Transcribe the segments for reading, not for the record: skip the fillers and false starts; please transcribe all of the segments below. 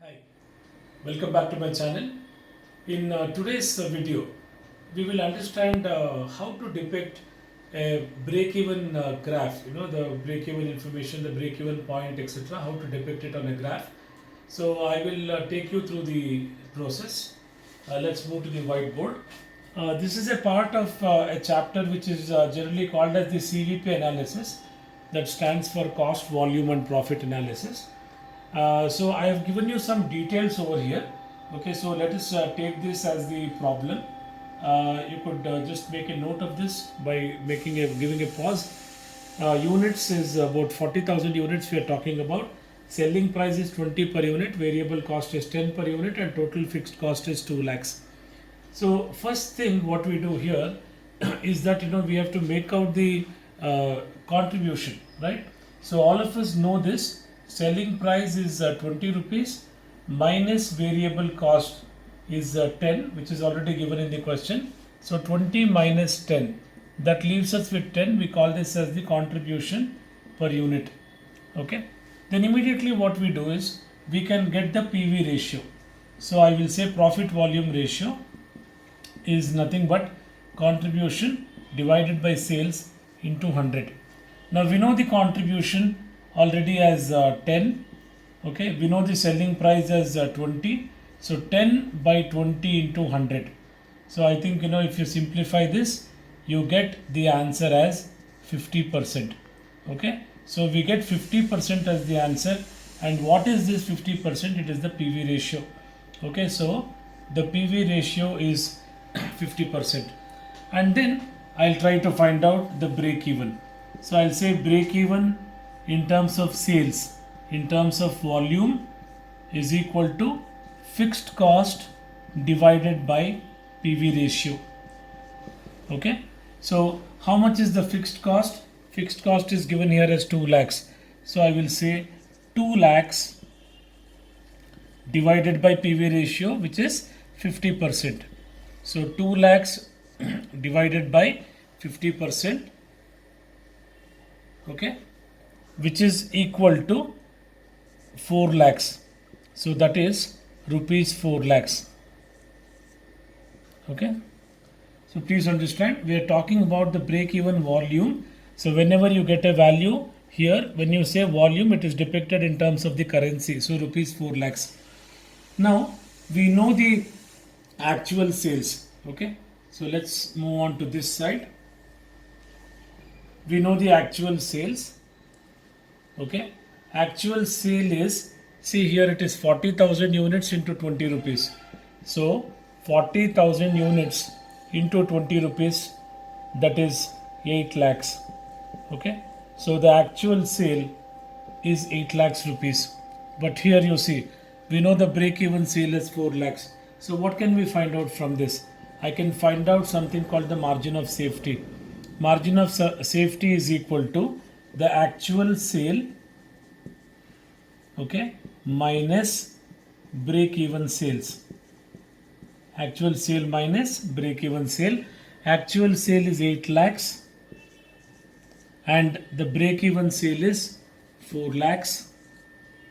Hi, welcome back to my channel. In today's video, we will understand how to depict a break-even graph. The break-even information, the break-even point, etc. How to depict it on a graph. So I will take you through the process. Let's move to the whiteboard. This is a part of a chapter which is generally called as the CVP analysis, that stands for cost, volume, and profit analysis. So I have given you some details over here. Okay, so let us take this as the problem. You could just make a note of this by giving a pause. Units is about 40,000 units we are talking about. Selling price is 20 per unit, variable cost is 10 per unit, and total fixed cost is 2 lakhs. So first thing what we do here is that we have to make out the contribution, right? So all of us know this. Selling price is 20 rupees minus variable cost is 10, which is already given in the question. So 20 minus 10, that leaves us with 10. We call this as the contribution per unit. Okay. Then immediately what we do is we can get the PV ratio. So I will say profit volume ratio is nothing but contribution divided by sales into 100. Now we know the contribution already as 10. Okay, we know the selling price as 20. So 10 by 20 into 100. So I think if you simplify this, you get the answer as 50%. Okay, so we get 50% as the answer. And what is this 50%? It is the PV ratio. Okay, so the PV ratio is 50%. And then I'll try to find out the break even. So I'll say break even in terms of sales, in terms of volume, is equal to fixed cost divided by PV ratio. Okay, so how much is the fixed cost? Fixed cost is given here as 2 lakhs. So I will say 2 lakhs divided by PV ratio, which is 50%. So 2 lakhs divided by 50%, okay, which is equal to 4 lakhs. So that is rupees 4 lakhs. Okay. So please understand, we are talking about the break-even volume. So whenever you get a value here, when you say volume, it is depicted in terms of the currency. So rupees 4 lakhs. Now we know the actual sales. Okay. So let's move on to this side. We know the actual sales. Okay. Actual sale is, see here it is 40,000 units into 20 rupees. So 40,000 units into 20 rupees, that is 8 lakhs. Okay. So the actual sale is 8 lakhs rupees. But here you see, we know the break even sale is 4 lakhs. So what can we find out from this? I can find out something called the margin of safety. Margin of safety is equal to the actual sale, okay, minus break even sales. Actual sale minus break even sale. Actual sale is 8 lakhs and the break even sale is 4 lakhs.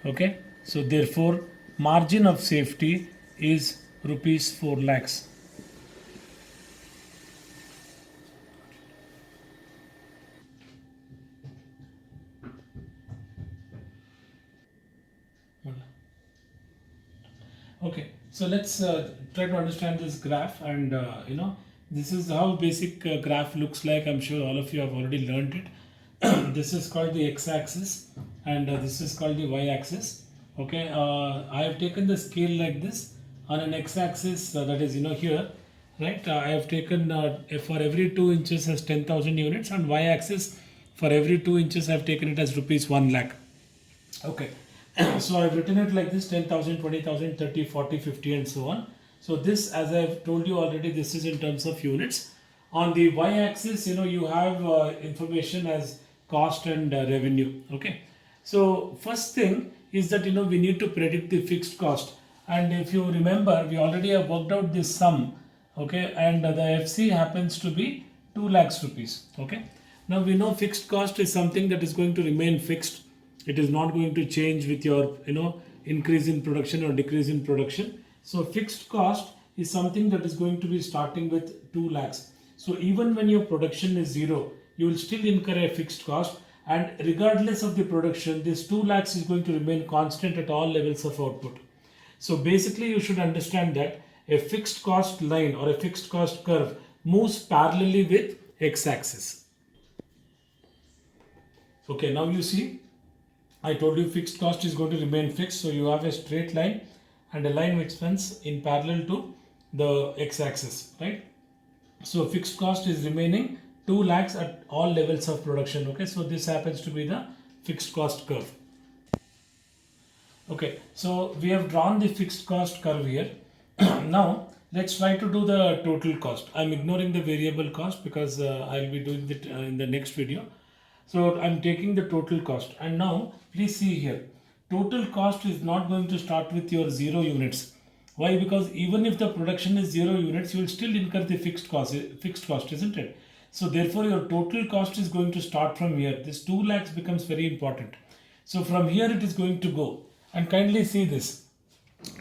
Okay, so therefore margin of safety is rupees 4 lakhs. Okay, so let's try to understand this graph, and this is how basic graph looks like. I'm sure all of you have already learned it. This is called the x-axis, and this is called the y-axis. Okay, I have taken the scale like this. On an x-axis, that is here, right? I have taken for every 2 inches as 10,000 units. On y-axis, for every 2 inches, I have taken it as rupees 1 lakh. Okay, so I've written it like this: 10,000, 20,000, 30, 40, 50, and so on. So this, as I've told you already, this is in terms of units. On the y-axis, you have information as cost and revenue. Okay, so first thing is that we need to predict the fixed cost, and if you remember, we already have worked out this sum. Okay, and the FC happens to be 2 lakhs rupees. Okay, now we know fixed cost is something that is going to remain fixed. It is not going to change with your increase in production or decrease in production. So fixed cost is something that is going to be starting with 2 lakhs. So even when your production is zero, you will still incur a fixed cost, and regardless of the production, this 2 lakhs is going to remain constant at all levels of output. So basically you should understand that a fixed cost line or a fixed cost curve moves parallelly with x-axis. Okay, now you see, I told you fixed cost is going to remain fixed. So you have a straight line and a line which runs in parallel to the x-axis, right? So fixed cost is remaining 2 lakhs at all levels of production. Okay, so this happens to be the fixed cost curve. Okay, so we have drawn the fixed cost curve here. Now let's try to do the total cost. I'm ignoring the variable cost because I'll be doing it in the next video. So I'm taking the total cost, and now please see here, total cost is not going to start with your 0 units. Why? Because even if the production is 0 units, you will still incur the fixed cost, isn't it? So therefore your total cost is going to start from here. This 2 lakhs becomes very important. So from here it is going to go, and kindly see this.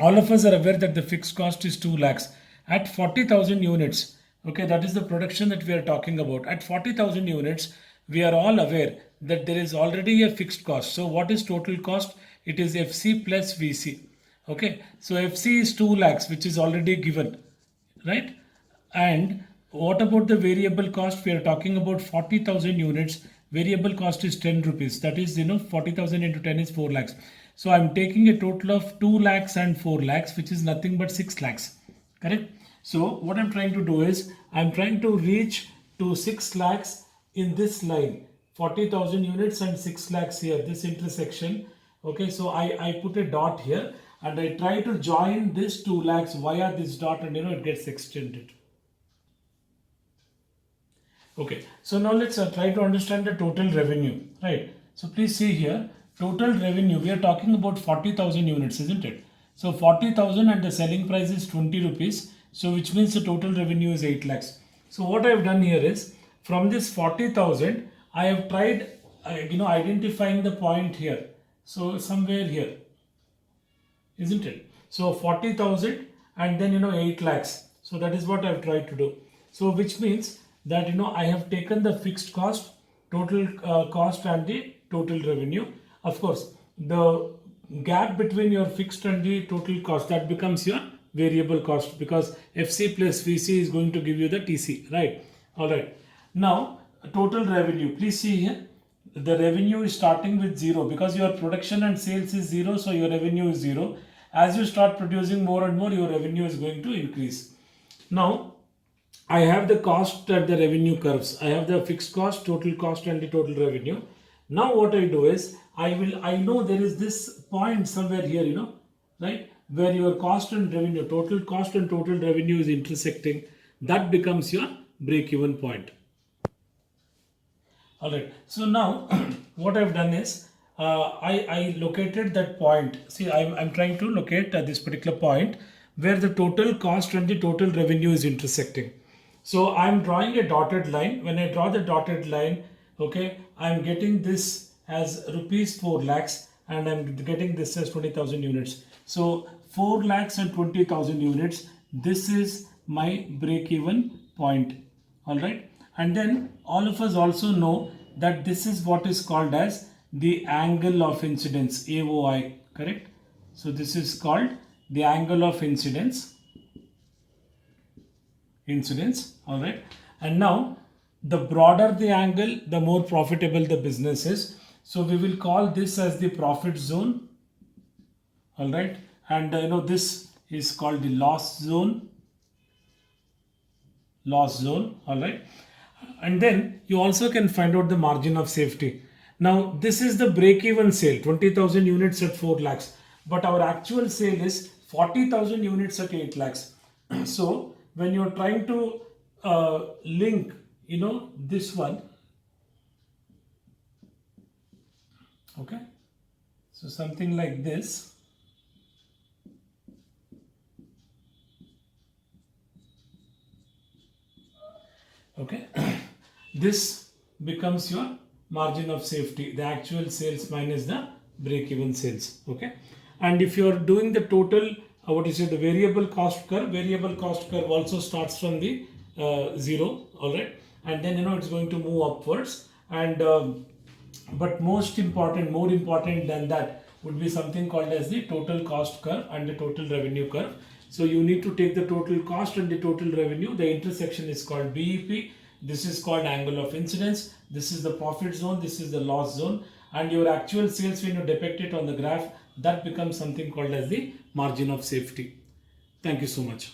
All of us are aware that the fixed cost is 2 lakhs at 40,000 units. Okay, that is the production that we are talking about. At 40,000 units, we are all aware that there is already a fixed cost. So what is total cost? It is FC plus VC. Okay, so FC is 2 lakhs, which is already given, right? And what about the variable cost? We are talking about 40,000 units. Variable cost is 10 rupees. That is, 40,000 into 10 is 4 lakhs. So I'm taking a total of 2 lakhs and 4 lakhs, which is nothing but 6 lakhs. Correct? So what I'm trying to do is, I'm trying to reach to 6 lakhs in this line. 40,000 units and 6 lakhs here, this intersection. Okay, so I put a dot here and I try to join this 2 lakhs via this dot, and it gets extended. Okay, so now let's try to understand the total revenue, right? So please see here, total revenue, we are talking about 40,000 units, isn't it? So 40,000 and the selling price is 20 rupees. So which means the total revenue is 8 lakhs. So what I have done here is, from this 40,000, I have tried, identifying the point here. So somewhere here, isn't it? So 40,000 and then, 8 lakhs. So that is what I have tried to do. So which means that, I have taken the fixed cost, total cost and the total revenue. Of course, the gap between your fixed and the total cost, that becomes your variable cost, because FC plus VC is going to give you the TC, right? All right. Now, total revenue, please see here, the revenue is starting with 0 because your production and sales is 0, so your revenue is 0. As you start producing more and more, your revenue is going to increase. Now, I have the cost and the revenue curves. I have the fixed cost, total cost and the total revenue. Now what I do is, I know there is this point somewhere here, right? Where your cost and revenue, total cost and total revenue is intersecting. That becomes your break-even point. Alright, so now what I've done is, I located that point. See, I'm trying to locate this particular point where the total cost and the total revenue is intersecting. So I'm drawing a dotted line. When I draw the dotted line, okay, I'm getting this as rupees 4 lakhs and I'm getting this as 20,000 units. So 4 lakhs and 20,000 units, this is my break-even point. All right. And then all of us also know that this is what is called as the angle of incidence, AOI, correct? So this is called the angle of incidence, all right? And now, the broader the angle, the more profitable the business is. So we will call this as the profit zone, all right? And this is called the loss zone, all right? And then you also can find out the margin of safety. Now this is the break-even sale, 20,000 units at 4 lakhs, but our actual sale is 40,000 units at 8 lakhs. So when you're trying to link, this one, okay, so something like this. Okay, this becomes your margin of safety, the actual sales minus the break-even sales. Okay, And if you are doing the total, what is it, the variable cost curve also starts from the zero, all right, and then it's going to move upwards. And but more important than that would be something called as the total cost curve and the total revenue curve. So you need to take the total cost and the total revenue. The intersection is called BEP. This is called angle of incidence. This is the profit zone. This is the loss zone. And your actual sales, when you depict it on the graph, that becomes something called as the margin of safety. Thank you so much.